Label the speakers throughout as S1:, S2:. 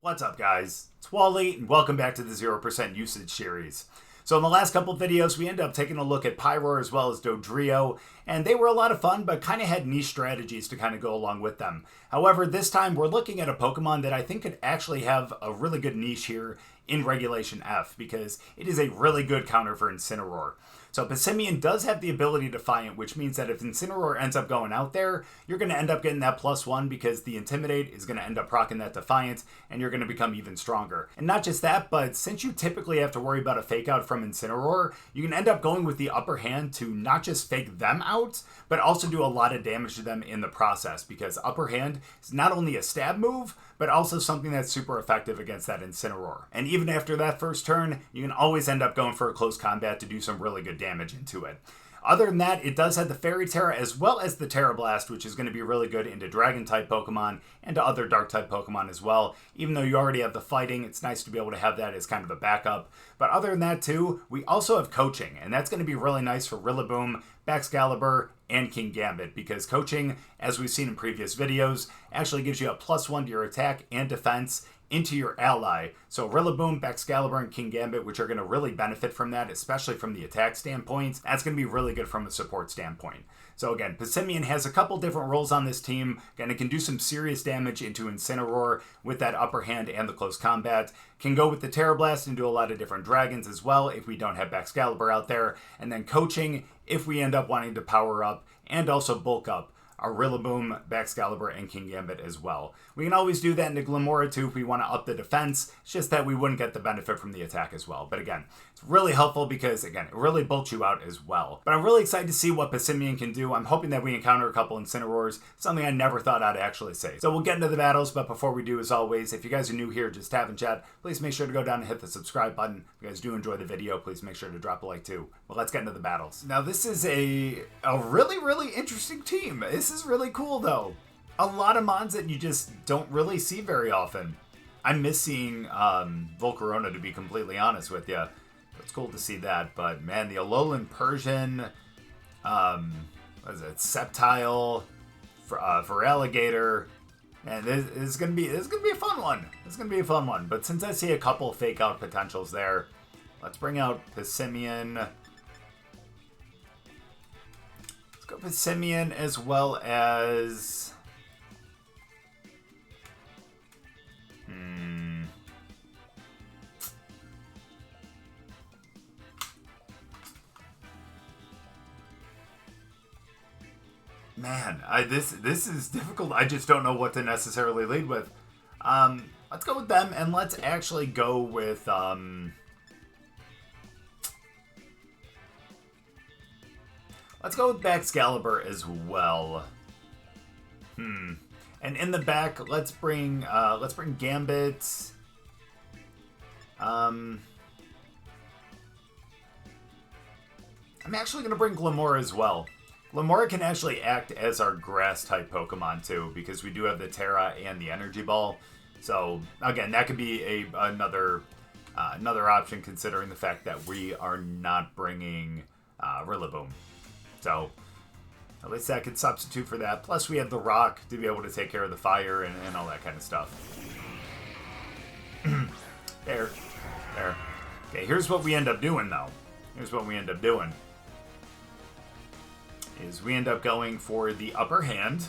S1: What's up, guys? It's Wally, and welcome back to the 0% usage series. So in the last couple of videos, we ended up taking a look at Pyroar as well as Dodrio, and they were a lot of fun, but kind of had niche strategies to kind of go along with them. However, this time we're looking at a Pokemon that I think could actually have a really good niche here in Regulation F, because it is a really good counter for Incineroar. So Passimian does have the ability to Defiant, which means that if Incineroar ends up going out there, you're going to end up getting that +1 because the Intimidate is going to end up proccing that Defiant, and you're going to become even stronger. And not just that, but since you typically have to worry about a fake out from Incineroar, you can end up going with the upper hand to not just fake them out, but also do a lot of damage to them in the process, because upper hand is not only a stab move, but also something that's super effective against that Incineroar. And even after that first turn, you can always end up going for a close combat to do some really good damage into it. Other than that, it does have the Fairy Terra as well as the Terra Blast, which is going to be really good into Dragon-type Pokemon and to other Dark-type Pokemon as well. Even though you already have the Fighting, it's nice to be able to have that as kind of a backup. But other than that too, we also have Coaching, and that's going to be really nice for Rillaboom, Baxcalibur, and Kingambit, because Coaching, as we've seen in previous videos, actually gives you a +1 to your attack and defense into your ally. So Rillaboom, Baxcalibur, and Kingambit, which are going to really benefit from that, especially from the attack standpoint, that's going to be really good from a support standpoint. So again, Passimian has a couple different roles on this team, and it can do some serious damage into Incineroar with that upper hand and the close combat. Can go with the Terra Blast and do a lot of different dragons as well if we don't have Baxcalibur out there. And then Coaching if we end up wanting to power up and also bulk up our Rillaboom, Baxcalibur, and Kingambit as well. We can always do that into Glimmora too if we want to up the defense. It's just that we wouldn't get the benefit from the attack as well. But again, it's really helpful because, again, it really bulks you out as well. But I'm really excited to see what Passimian can do. I'm hoping that we encounter a couple Incineroars, something I never thought I'd actually say. So we'll get into the battles, but before we do, as always, if you guys are new here, just tap and chat, please make sure to go down and hit the subscribe button. If you guys do enjoy the video, please make sure to drop a like too. But let's get into the battles. Now, this is a really, really interesting team. This is really cool, though. A lot of mons that you just don't really see very often. I miss seeing Volcarona, to be completely honest with you. It's cool to see that, but man, the Alolan Persian, what is it, Sceptile, for Alligator, man, this is gonna be a fun one. It's gonna be a fun one. But since I see a couple fake out potentials there, let's bring out Passimian. Let's go Passimian as well as man, this is difficult. I just don't know what to necessarily lead with. Let's go with them, and let's actually go with let's go with Baxcalibur as well. And in the back, let's bring Gambit. I'm actually gonna bring Glimmora as well. Glimmora can actually act as our grass-type Pokemon, too, because we do have the Terra and the Energy Ball. So, again, that could be another option, considering the fact that we are not bringing Rillaboom. So, at least that could substitute for that. Plus, we have the Rock to be able to take care of the Fire and all that kind of stuff. There. Okay, here's what we end up doing, though. Is we end up going for the upper hand.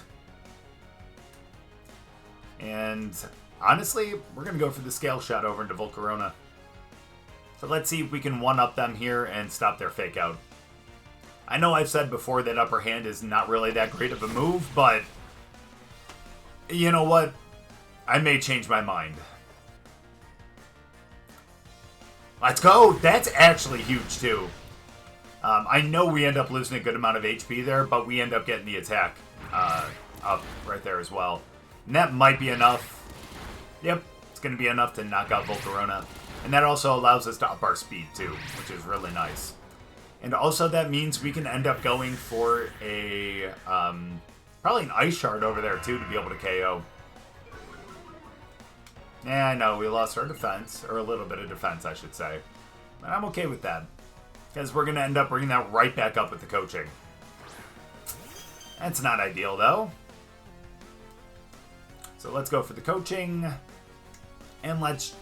S1: And honestly, we're going to go for the Scale Shot over into Volcarona. So let's see if we can one-up them here and stop their fake out. I know I've said before that upper hand is not really that great of a move, but you know what? I may change my mind. Let's go! That's actually huge, too. I know we end up losing a good amount of HP there, but we end up getting the attack up right there as well. And that might be enough. Yep, it's going to be enough to knock out Volcarona. And that also allows us to up our speed too, which is really nice. And also that means we can end up going for a probably an Ice Shard over there too to be able to KO. Yeah, I know, we lost our defense, or a little bit of defense, I should say. But I'm okay with that, because we're going to end up bringing that right back up with the Coaching. That's not ideal, though. So let's go for the Coaching. And let's...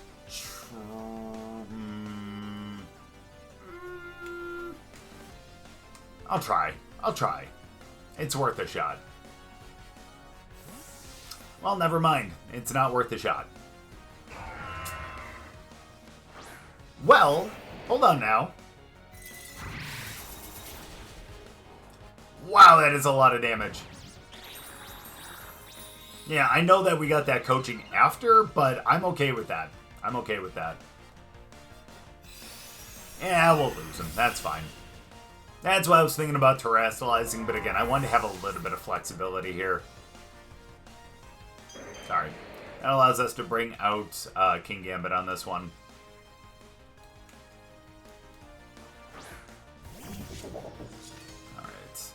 S1: I'll try. I'll try. It's worth a shot. Well, never mind. It's not worth a shot. Well, hold on now. Wow, that is a lot of damage. Yeah, I know that we got that coaching after, but I'm okay with that. I'm okay with that. Yeah, we'll lose him. That's fine. That's why I was thinking about terrestrializing, but again, I wanted to have a little bit of flexibility here. Sorry. That allows us to bring out Kingambit on this one. Alright.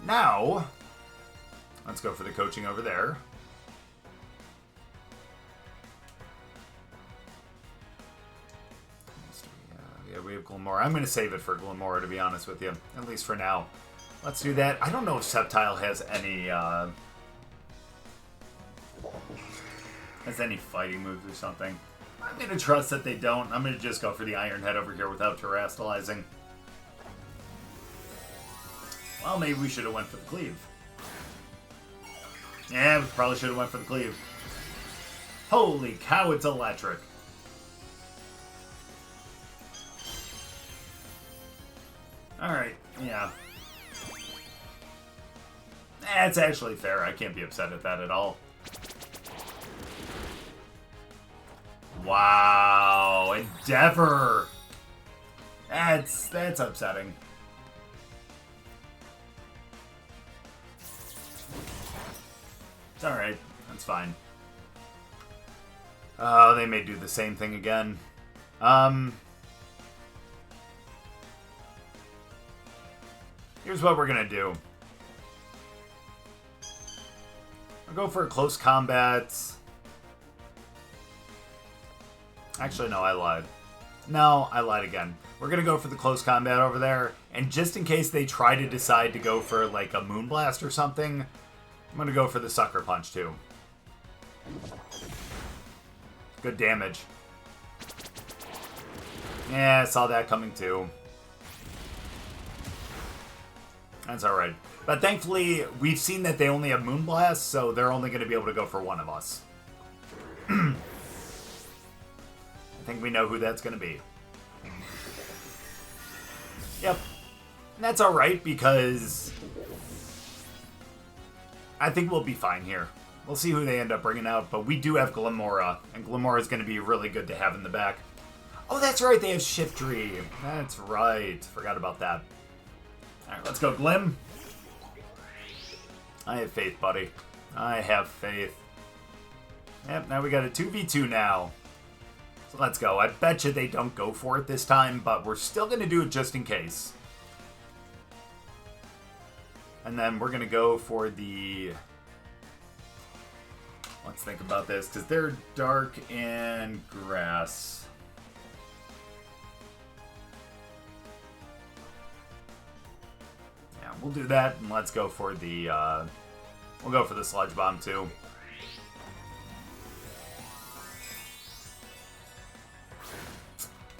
S1: Now, let's go for the coaching over there. Yeah, we have Glimmora. I'm going to save it for Glimmora, to be honest with you. At least for now. Let's do that. I don't know if Sceptile has any fighting moves or something. I'm going to trust that they don't. I'm going to just go for the Iron Head over here without terrestrializing. Well, maybe we should have went for the Cleave. Yeah, we probably should have went for the Cleave. Holy cow, it's electric. Alright, yeah. That's actually fair. I can't be upset at that at all. Wow, Endeavor! That's upsetting. It's alright. That's fine. Oh, they may do the same thing again. Here's what we're gonna do. I'll go for a close combat. Actually, no, I lied. No, I lied again. We're gonna go for the close combat over there, and just in case they try to decide to go for, like, a Moonblast or something, I'm gonna go for the Sucker Punch, too. Good damage. Yeah, I saw that coming, too. That's alright. But thankfully, we've seen that they only have Moonblast, so they're only going to be able to go for one of us. I think we know who that's going to be. Yep. And that's alright, because I think we'll be fine here. We'll see who they end up bringing out, but we do have Glimmora, and Glimmora is going to be really good to have in the back. Oh, that's right, they have Shiftry. That's right. Forgot about that. Alright, let's go, Glim. I have faith, buddy. I have faith. Yep, now we got a 2v2 now. So let's go. I bet you they don't go for it this time, but we're still going to do it just in case. And then we're going to go for the... Let's think about this, because they're dark and grass. Yeah, we'll do that, and let's go for the, we'll go for the Sludge Bomb, too.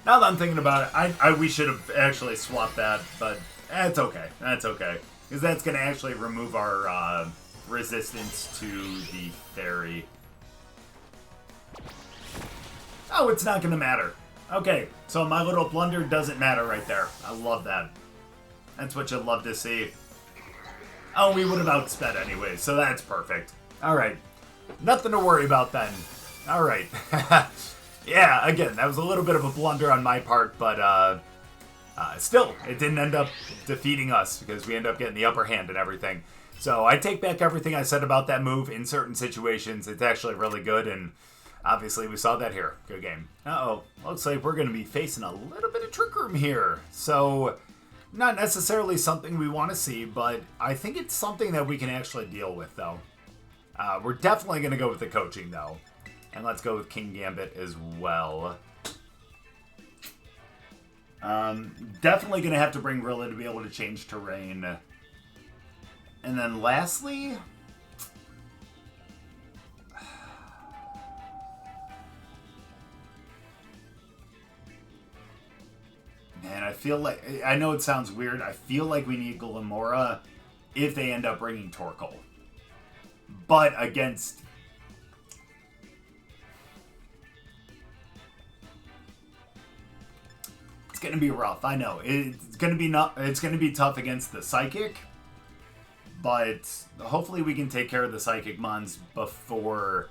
S1: Now that I'm thinking about it, we should have actually swapped that, but that's okay. That's okay. Because that's going to actually remove our resistance to the fairy. Oh, it's not going to matter. Okay, so my little blunder doesn't matter right there. I love that. That's what you'd love to see. Oh, we would have outsped anyway, so that's perfect. Alright. Nothing to worry about then. Alright. Yeah, again, that was a little bit of a blunder on my part, but still, it didn't end up defeating us because we ended up getting the upper hand and everything. So I take back everything I said about that move in certain situations. It's actually really good, and obviously we saw that here. Good game. Uh-oh. Looks like we're going to be facing a little bit of Trick Room here. So, not necessarily something we want to see, but I think it's something that we can actually deal with, though. We're definitely going to go with the coaching, though. And let's go with Kingambit as well. Definitely going to have to bring Rilla to be able to change terrain. And then lastly... feel like, I know it sounds weird, I feel like we need Glimmora if they end up bringing Torkoal. But against... It's going to be rough, I know. It's going to be tough against the Psychic. But hopefully we can take care of the Psychic Mons before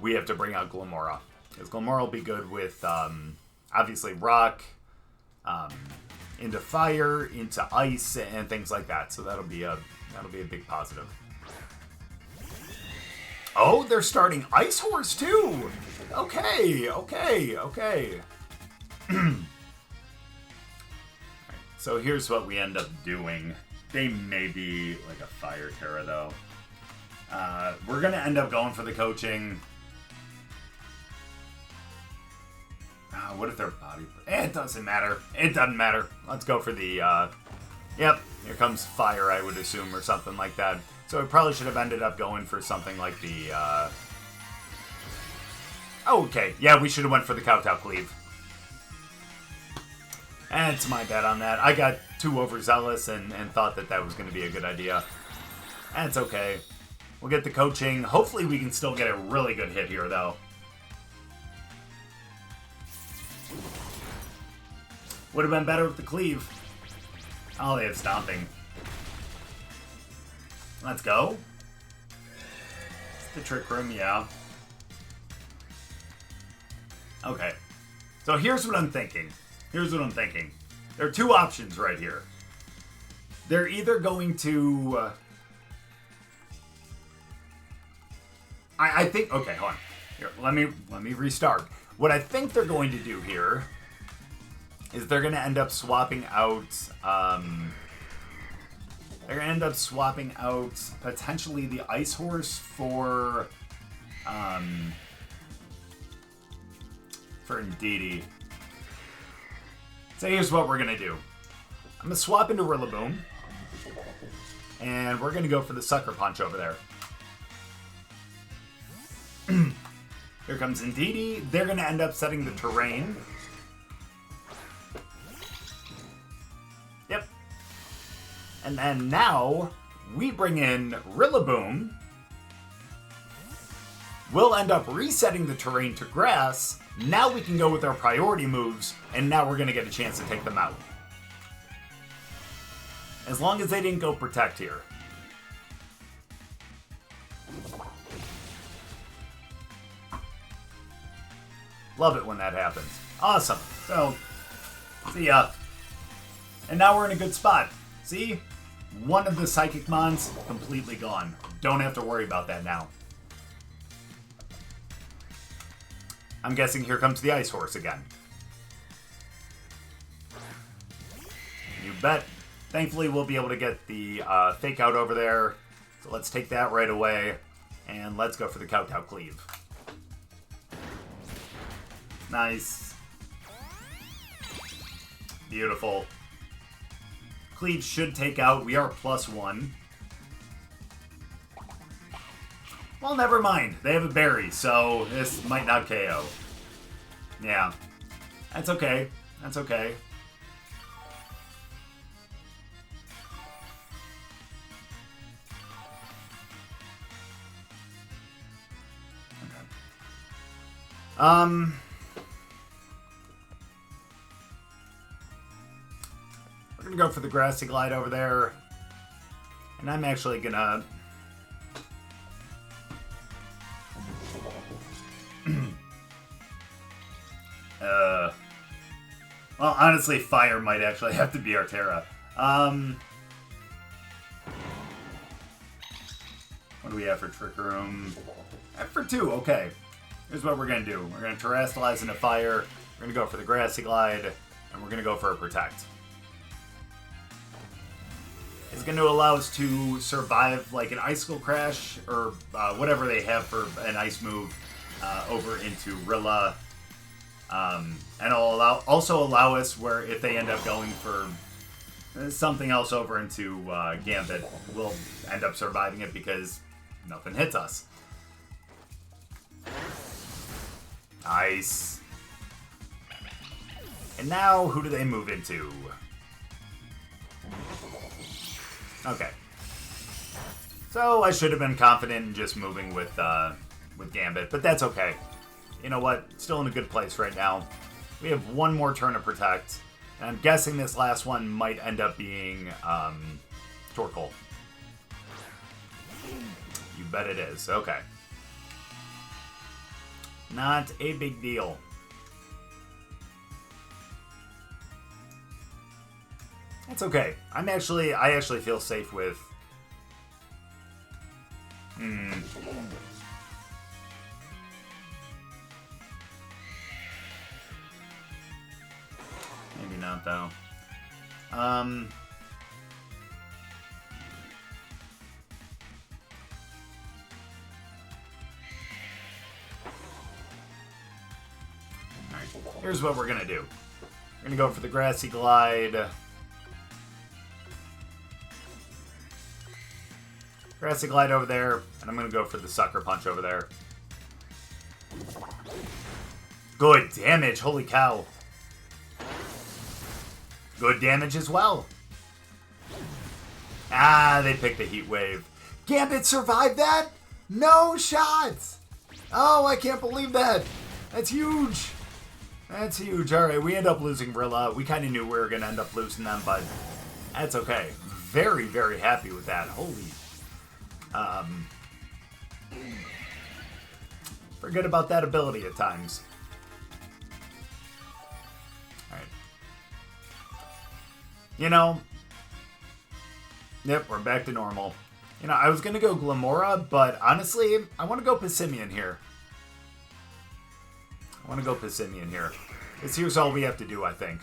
S1: we have to bring out Glimmora. Because Glimmora will be good with, obviously, Rock, into Fire, into Ice, and things like that. So that'll be a big positive. Oh, they're starting Ice Horse, too! Okay, okay, okay. So here's what we end up doing. They may be like a Fire Terra, though. We're going to end up going for the coaching. What if they're body... it doesn't matter. It doesn't matter. Let's go for the... Yep, here comes Fire, I would assume, or something like that. So we probably should have ended up going for something like the... Oh, okay. Yeah, we should have went for the Kowtow Cleave. It's my bad on that. I got too overzealous and thought that was going to be a good idea. That's okay. We'll get the coaching. Hopefully we can still get a really good hit here, though. Would have been better with the Cleave. Oh, they have Stomping. Let's go. It's the Trick Room, yeah. Okay. So here's what I'm thinking. Here's what I'm thinking. There are two options right here. They're either going to... I think... Okay, hold on. Here, let me restart. What I think they're going to do here is they're going to end up swapping out... they're going to end up swapping out potentially the Ice Horse for Indeedee. So here's what we're going to do. I'm going to swap into Rillaboom. And we're going to go for the Sucker Punch over there. Here comes Indeedee. They're going to end up setting the terrain. Yep. And then now, we bring in Rillaboom. We'll end up resetting the terrain to grass. Now we can go with our priority moves, and now we're going to get a chance to take them out. As long as they didn't go Protect here. Love it when that happens. Awesome. So, see ya. And now we're in a good spot. See? One of the Psychic Mons completely gone. Don't have to worry about that now. I'm guessing here comes the Ice Horse again. You bet. Thankfully, we'll be able to get the Fake Out over there. So let's take that right away. And let's go for the Kowtow Cleave. Nice. Beautiful. Cleave should take out. We are +1. Well, never mind. They have a berry, so this might not KO. Yeah. That's okay. That's okay. Okay. We're gonna go for the Grassy Glide over there. And I'm actually gonna... well, honestly, Fire might actually have to be our Terra. What do we have for Trick Room? For 2, okay. Here's what we're going to do. We're going to Terrastalize into Fire. We're going to go for the Grassy Glide. And we're going to go for a Protect. It's going to allow us to survive like an Icicle Crash or whatever they have for an Ice move over into Rilla. And it'll also allow us where if they end up going for something else over into Gambit, we'll end up surviving it because nothing hits us. Nice. And now, who do they move into? Okay. So, I should have been confident in just moving with Gambit, but that's okay. You know what? Still in a good place right now. We have one more turn to protect, and I'm guessing this last one might end up being Torkoal. You bet it is. Okay. Not a big deal. That's okay. I actually feel safe with... Maybe not, though. Alright. Here's what we're gonna do. We're gonna go for the Grassy Glide. Grassy Glide over there, and I'm going to go for the Sucker Punch over there. Good damage, holy cow. Good damage as well. Ah, they picked the Heat Wave. Gambit survived that? No shots! Oh, I can't believe that. That's huge. That's huge. Alright, we end up losing Rilla. We kind of knew we were going to end up losing them, but that's okay. Very, very happy with that. Holy... forget about that ability at times. Alright. You know... Yep, we're back to normal. You know, I was going to go Glimmora, but honestly, I want to go Passimian here. Because here's all we have to do, I think.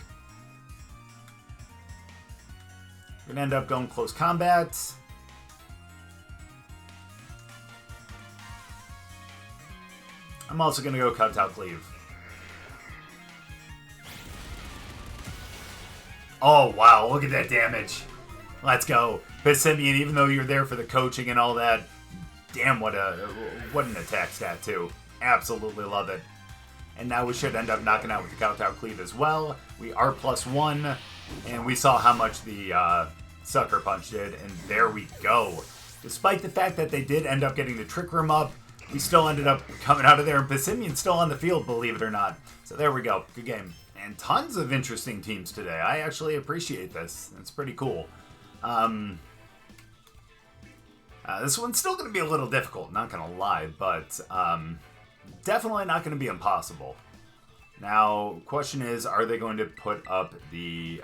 S1: We're going to end up going close combat. I'm also going to go Kowtow Cleave. Oh, wow. Look at that damage. Let's go. Passimian, even though you're there for the coaching and all that, damn, what an attack stat, too. Absolutely love it. And now we should end up knocking out with the Kowtow Cleave as well. We are +1, and we saw how much the Sucker Punch did, and there we go. Despite the fact that they did end up getting the Trick Room up, we still ended up coming out of there, and Passimian's still on the field, believe it or not. So there we go. Good game. And tons of interesting teams today. I actually appreciate this. It's pretty cool. This one's still going to be a little difficult, not going to lie, but definitely not going to be impossible. Now, question is, are they going to put up the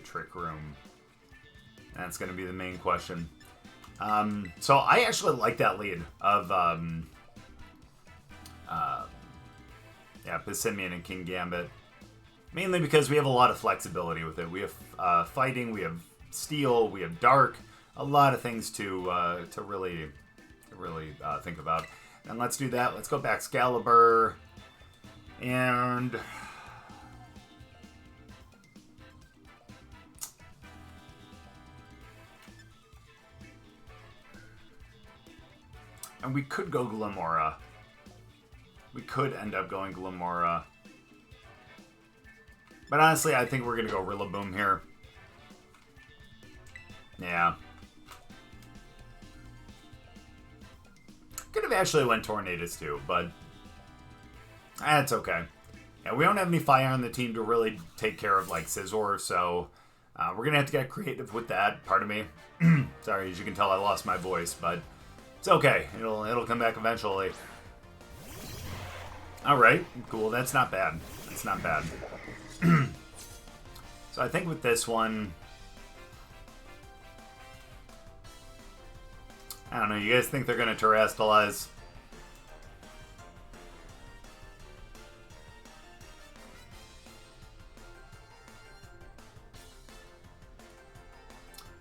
S1: Trick Room? That's going to be the main question. So I actually like that lead of Passimian and Kingambit. Mainly because we have a lot of flexibility with it. We have fighting, we have steel, we have dark, a lot of things to really think about. And let's do that. Let's go Baxcalibur. And we could go Glimmora. We could end up going Glimmora. But honestly, I think we're going to go Rillaboom here. Yeah. Could have actually went Tornadus too, but that's okay. Yeah, we don't have any fire on the team to really take care of like Scizor, so we're going to have to get creative with that. Pardon me. Sorry, as you can tell, I lost my voice, but it's okay. It'll come back eventually. Alright, cool. That's not bad. That's not bad. So I think with this one, I don't know, you guys think they're going to terrestrialize?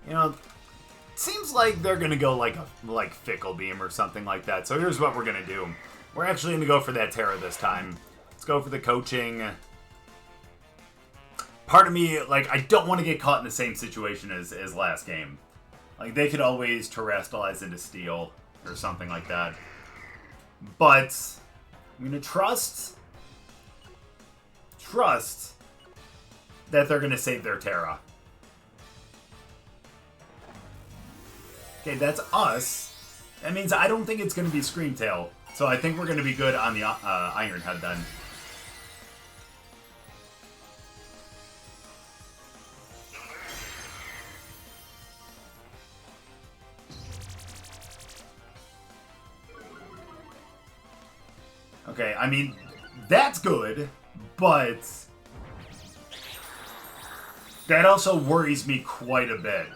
S1: You know, seems like they're going to go like Fickle Beam or something like that. So here's what we're going to do. We're actually going to go for that Terra this time. Let's go for the coaching. Part of me, like, I don't want to get caught in the same situation as last game. Like, they could always terrestrialize into Steel or something like that. But I'm going to trust that they're going to save their Terra. Okay, that's us. That means I don't think it's going to be Screamtail. So I think we're going to be good on the Iron Head then. Okay, I mean, that's good, but that also worries me quite a bit.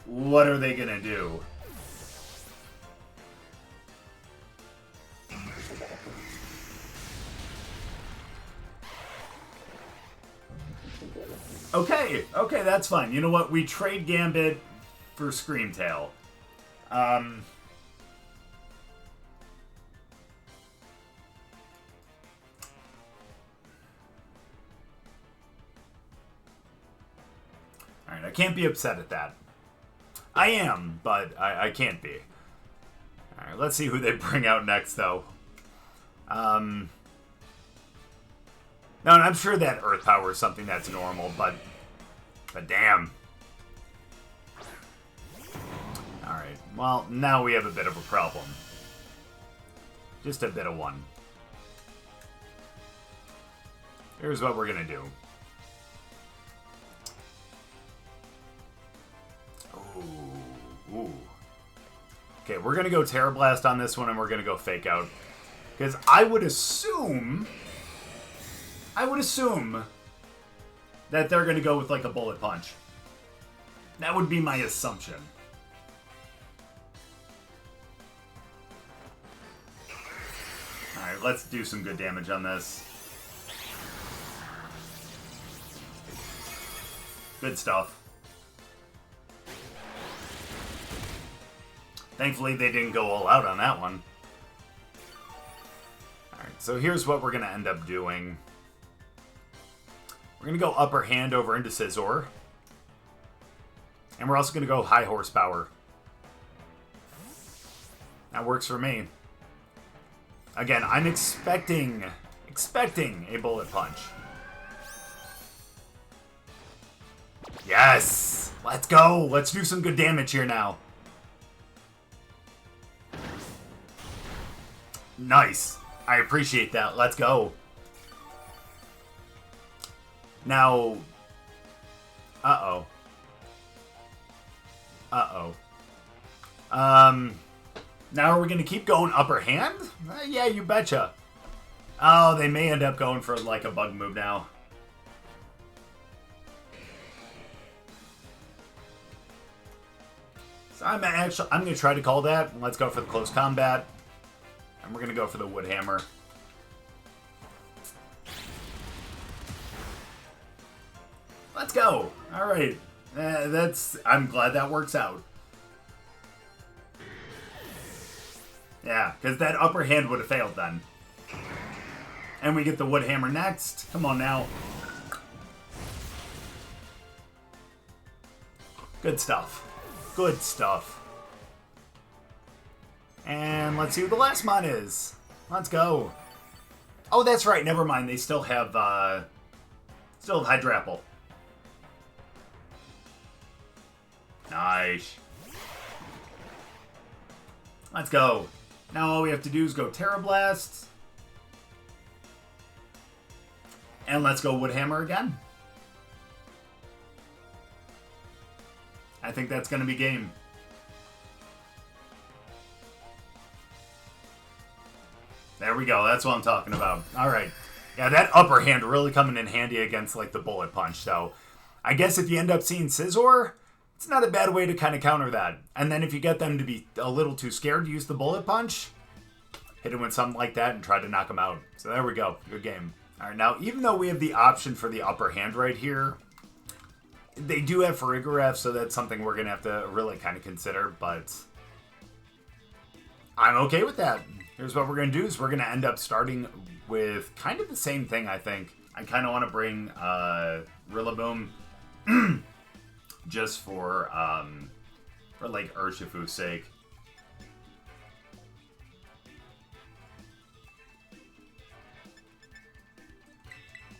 S1: What are they gonna do? Okay, that's fine. You know what? We trade Gambit for Screamtail. Alright, I can't be upset at that. I am, but I can't be. Alright, let's see who they bring out next, though. No, and I'm sure that Earth Power is something that's normal, but damn. Alright, well, now we have a bit of a problem. Just a bit of one. Here's what we're gonna do. Ooh. Okay, we're gonna go Terra Blast on this one, and we're gonna go Fake Out. Because I would assume that they're gonna go with like a Bullet Punch. That would be my assumption. Alright, let's do some good damage on this. Good stuff. Thankfully, they didn't go all out on that one. Alright, so here's what we're going to end up doing. We're going to go Upper Hand over into Scizor. And we're also going to go High Horsepower. That works for me. Again, I'm expecting a Bullet Punch. Yes! Let's go! Let's do some good damage here now. Nice. I appreciate that. Let's go. Now... Uh-oh. Now are we going to keep going Upper Hand? Yeah, you betcha. Oh, they may end up going for, like, a bug move now. So I'm going to try to call that. Let's go for the close combat. And we're going to go for the Wood Hammer. Let's go. All right. I'm glad that works out. Yeah, because that Upper Hand would have failed then. And we get the Wood Hammer next. Come on now. Good stuff. Good stuff. And let's see who the last mon is. Let's go. Oh, that's right. Never mind. They still have Hydrapple. Nice. Let's go. Now all we have to do is go Terra Blast. And let's go Wood Hammer again. I think that's going to be game. There we go. That's what I'm talking about. All right. Yeah, that Upper Hand really coming in handy against, like, the Bullet Punch. So, I guess if you end up seeing Scizor, it's not a bad way to kind of counter that. And then if you get them to be a little too scared to use the Bullet Punch, hit him with something like that and try to knock them out. So, there we go. Good game. All right. Now, even though we have the option for the Upper Hand right here, they do have Farigiraf, so that's something we're going to have to really kind of consider. But I'm okay with that. Here's what we're going to do is we're going to end up starting with kind of the same thing, I think. I kind of want to bring Rillaboom just for like Urshifu's sake.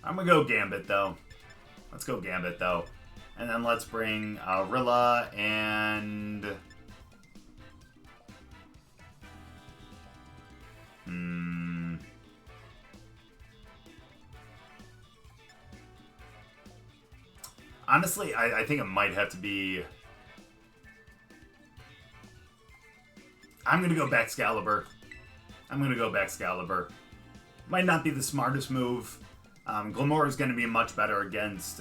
S1: I'm gonna go Gambit, though. Let's go Gambit, though. And then let's bring Rilla and... Honestly, I think it might have to be... I'm going to go Baxcalibur. I'm going to go Baxcalibur. Might not be the smartest move. Glimmora is going to be much better against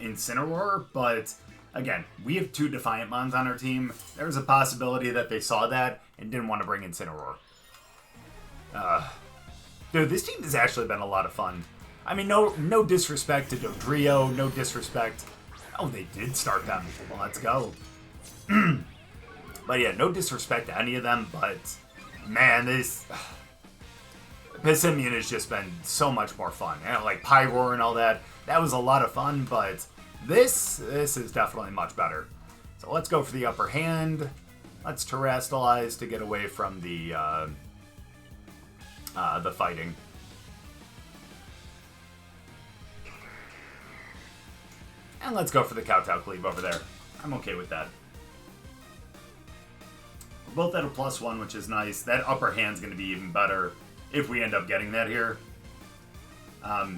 S1: Incineroar, but again, we have 2 Defiant Mons on our team. There's a possibility that they saw that and didn't want to bring Incineroar. Dude, this team has actually been a lot of fun. I mean, no disrespect to Dodrio, no disrespect. Oh, they did start them. Well, let's go. But yeah, no disrespect to any of them, but man, this Passimian has just been so much more fun. You know, like Pyroar and all that. That was a lot of fun, but this is definitely much better. So let's go for the upper hand. Let's Terrastalize to get away from the fighting. And let's go for the Kowtow Cleave over there. I'm okay with that. We're both at a +1, which is nice. That upper hand's going to be even better if we end up getting that here.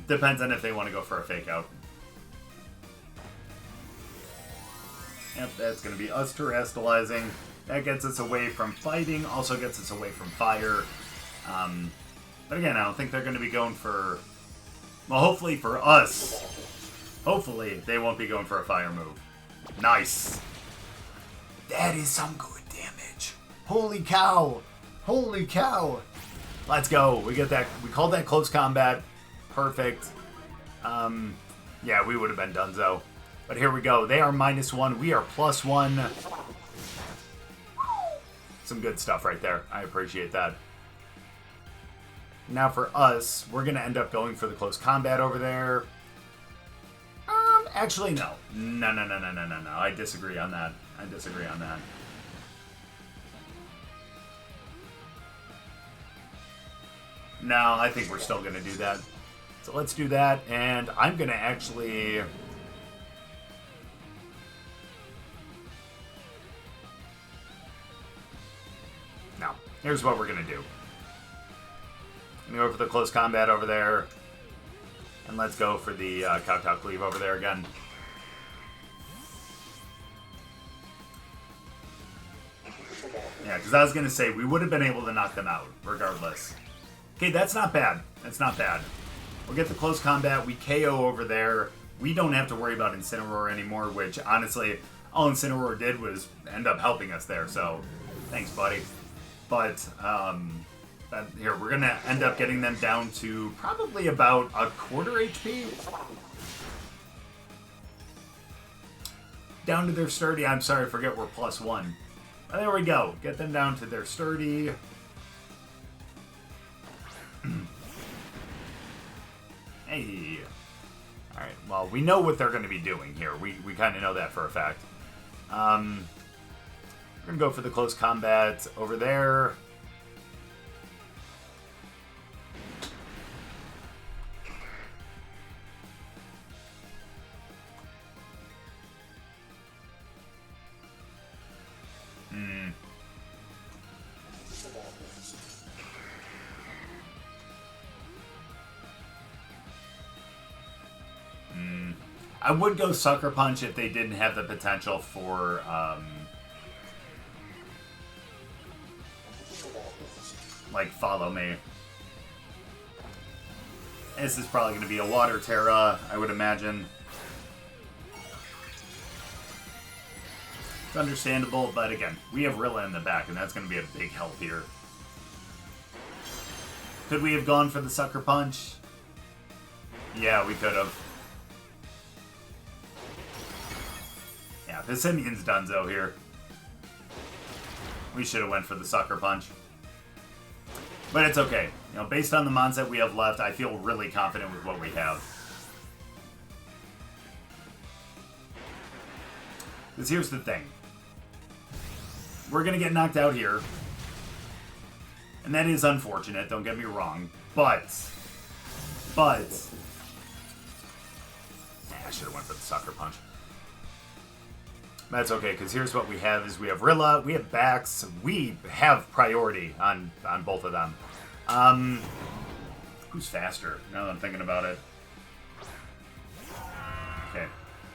S1: Depends on if they want to go for a fake out. Yep, that's going to be us Terrastalizing. That gets us away from fighting, also gets us away from fire. But again, I don't think they're going to be going for... Well, hopefully for us, hopefully they won't be going for a fire move. Nice. That is some good damage. Holy cow. Holy cow. Let's go. We get that. We called that close combat. Perfect. Yeah, we would have been donezo. But here we go. They are -1. We are +1. Some good stuff right there. I appreciate that. Now for us, we're going to end up going for the close combat over there. Actually, no. No. I disagree on that. No, I think we're still going to do that. So let's do that, and I'm going to actually... No. Here's what we're going to do. I'm going to go for the close combat over there. And let's go for the Kowtow Cleave over there again. Yeah, because I was going to say, we would have been able to knock them out, regardless. Okay, that's not bad. That's not bad. We'll get the close combat. We KO over there. We don't have to worry about Incineroar anymore, which, honestly, all Incineroar did was end up helping us there. So, thanks, buddy. But, here, we're going to end up getting them down to probably about a quarter HP. Down to their sturdy. I'm sorry, forget we're +1. But there we go. Get them down to their sturdy. Hey. Alright, well, we know what they're going to be doing here. We kind of know that for a fact. We're going to go for the close combat over there. I would go Sucker Punch if they didn't have the potential for, like, Follow Me. This is probably going to be a Water Terra, I would imagine. It's understandable, but again, we have Rilla in the back, and that's going to be a big help here. Could we have gone for the Sucker Punch? Yeah, we could have. Yeah, Passimian's donezo here. We should have went for the Sucker Punch. But it's okay. You know, based on the mons that we have left, I feel really confident with what we have. Because here's the thing. We're going to get knocked out here. And that is unfortunate, don't get me wrong. But, I should have went for the Sucker Punch. That's okay, because here's what we have is we have Rilla, we have Bax, we have priority on both of them. Who's faster? Now that I'm thinking about it. Okay,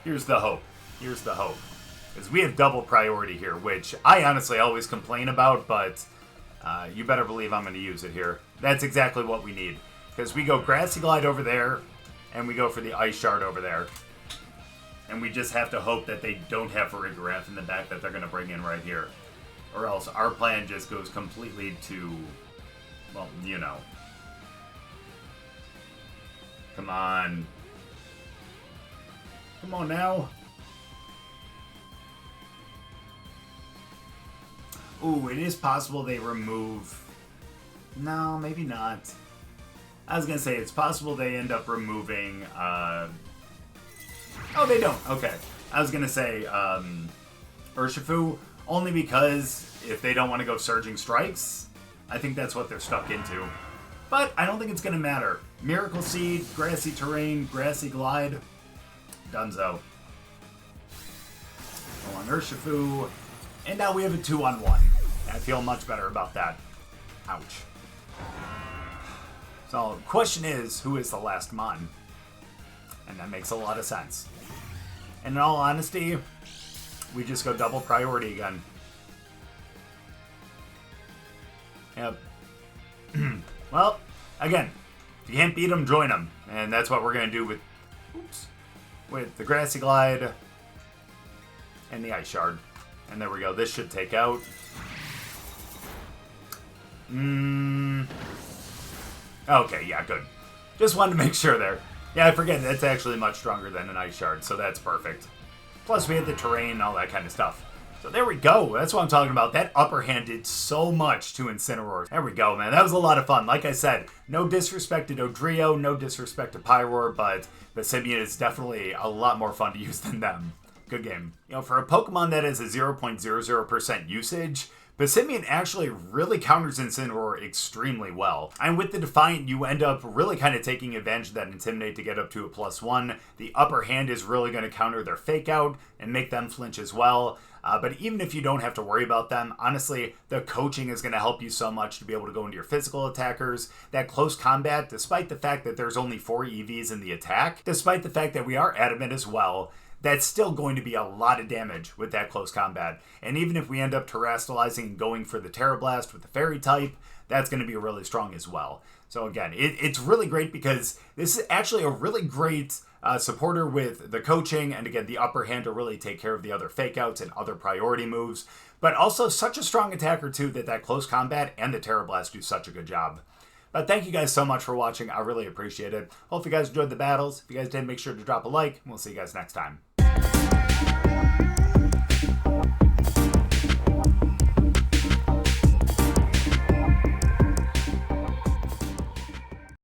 S1: here's the hope. Here's the hope. Because we have double priority here, which I honestly always complain about, but you better believe I'm going to use it here. That's exactly what we need. Because we go Grassy Glide over there, and we go for the Ice Shard over there. And we just have to hope that they don't have Farigiraf in the deck that they're going to bring in right here. Or else our plan just goes completely to, well, you know. Come on. Come on now. Ooh, it is possible they remove... No, maybe not. I was going to say, it's possible they end up removing... Oh, they don't. Okay. I was going to say Urshifu, only because if they don't want to go Surging Strikes, I think that's what they're stuck into. But I don't think it's going to matter. Miracle Seed, Grassy Terrain, Grassy Glide, Dunzo. Go on Urshifu. And now we have a 2-on-1. I feel much better about that. Ouch. So, the question is, who is the last Mon? And that makes a lot of sense. And in all honesty, we just go double priority again. Yep. Well, again, if you can't beat them, join them. And that's what we're going to do with the Grassy Glide and the Ice Shard. And there we go. This should take out. Okay, yeah, good. Just wanted to make sure there. Yeah, I forget, that's actually much stronger than an Ice Shard, so that's perfect. Plus, we had the terrain and all that kind of stuff. So there we go. That's what I'm talking about. That upper hand did so much to Incineroar. There we go, man. That was a lot of fun. Like I said, no disrespect to Dodrio, no disrespect to Pyroar, but Passimian is definitely a lot more fun to use than them. Good game. You know, for a Pokemon that has a 0.00% usage, Passimian actually really counters Incineroar extremely well. And with the Defiant, you end up really kind of taking advantage of that Intimidate to get up to a +1. The upper hand is really going to counter their Fake Out and make them flinch as well. But even if you don't have to worry about them, honestly, the coaching is going to help you so much to be able to go into your physical attackers. That close combat, despite the fact that there's only 4 EVs in the attack, despite the fact that we are adamant as well, that's still going to be a lot of damage with that close combat. And even if we end up terastallizing and going for the Terra Blast with the Fairy type, that's going to be really strong as well. So again, it's really great because this is actually a really great supporter with the coaching, and again, the upper hand to really take care of the other Fake Outs and other priority moves. But also such a strong attacker too that close combat and the Terra Blast do such a good job. But thank you guys so much for watching. I really appreciate it. Hope you guys enjoyed the battles. If you guys did, make sure to drop a like, and we'll see you guys next time.